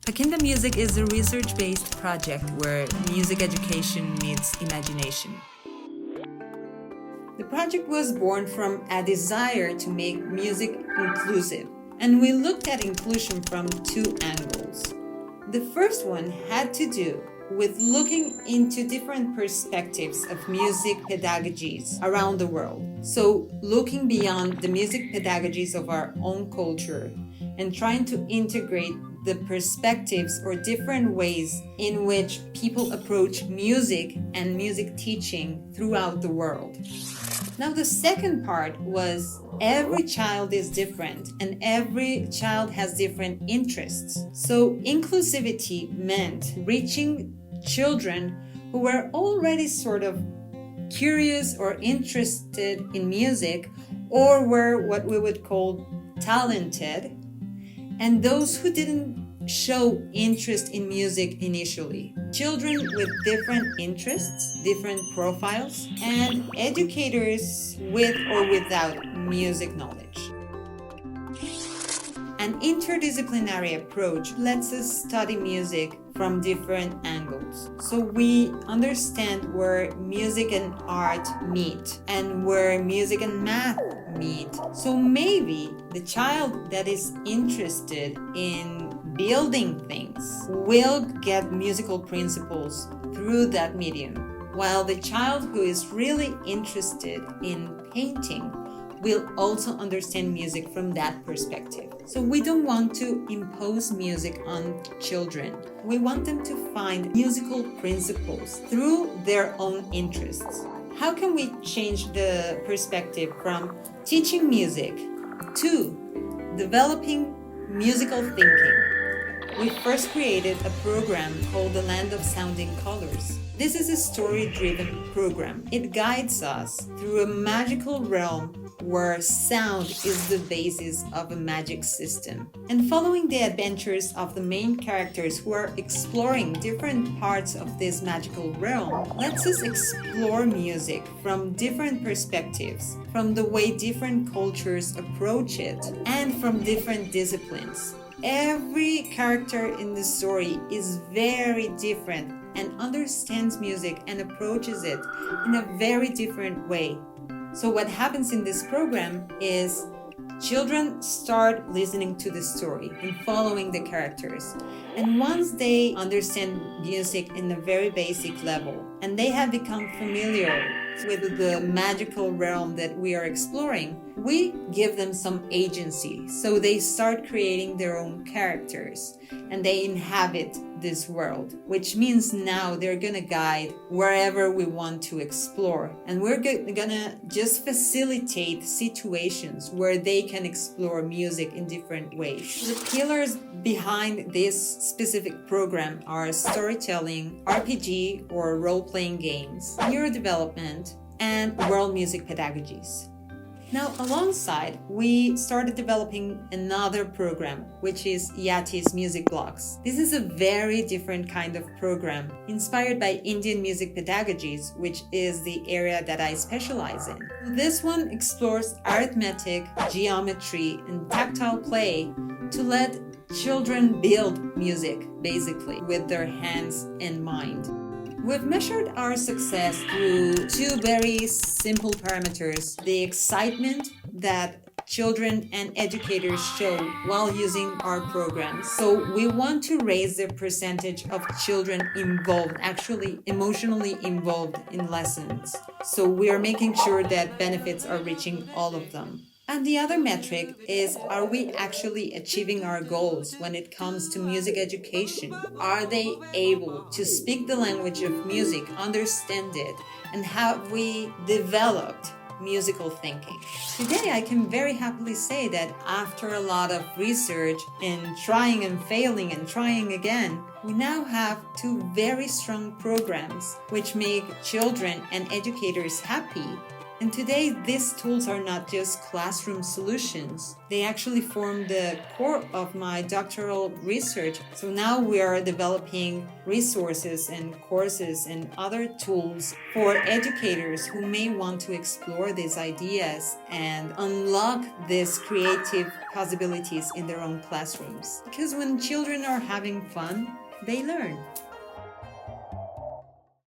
Pakinda Musik is a research-based project where music education meets imagination. The project was born from a desire to make music inclusive, and we looked at inclusion from two angles. The first one had to do with looking into different perspectives of music pedagogies around the world. So looking beyond the music pedagogies of our own culture and trying to integrate the perspectives or different ways in which people approach music and music teaching throughout the world. Now, the second part was every child is different and every child has different interests. So inclusivity meant reaching children who were already sort of curious or interested in music or were what we would call talented, and those who didn't show interest in music initially. Children with different interests, different profiles, and educators with or without music knowledge. An interdisciplinary approach lets us study music from different angles. So we understand where music and art meet and where music and math meet. So maybe the child that is interested in building things will get musical principles through that medium, while the child who is really interested in painting will also understand music from that perspective. So we don't want to impose music on children. We want them to find musical principles through their own interests. How can we change the perspective from teaching music to developing musical thinking? We first created a program called The Land of Sounding Colors. This is a story-driven program. It guides us through a magical realm where sound is the basis of a magic system. And following the adventures of the main characters who are exploring different parts of this magical realm lets us explore music from different perspectives, from the way different cultures approach it, and from different disciplines. Every character in the story is very different and understands music and approaches it in a very different way. So what happens in this program is children start listening to the story and following the characters. And once they understand music in a very basic level and they have become familiar with the magical realm that we are exploring, we give them some agency. So they start creating their own characters and they inhabit this world, which means now they're gonna guide wherever we want to explore. And we're gonna just facilitate situations where they can explore music in different ways. The pillars behind this specific program are storytelling, RPG or role-playing games, neurodevelopment, and world music pedagogies. Now, alongside, we started developing another program, which is Yathis Musik Blocks. This is a very different kind of program, inspired by Indian music pedagogies, which is the area that I specialize in. This one explores arithmetic, geometry, and tactile play to let children build music, basically, with their hands and mind. We've measured our success through two very simple parameters: the excitement that children and educators show while using our programs. So we want to raise the percentage of children involved, actually emotionally involved in lessons. So we are making sure that benefits are reaching all of them. And the other metric is, are we actually achieving our goals when it comes to music education? Are they able to speak the language of music, understand it, and have we developed musical thinking? Today, I can very happily say that after a lot of research and trying and failing and trying again, we now have two very strong programs which make children and educators happy And today, these tools are not just classroom solutions. They actually form the core of my doctoral research. So now we are developing resources and courses and other tools for educators who may want to explore these ideas and unlock these creative possibilities in their own classrooms. Because when children are having fun, they learn.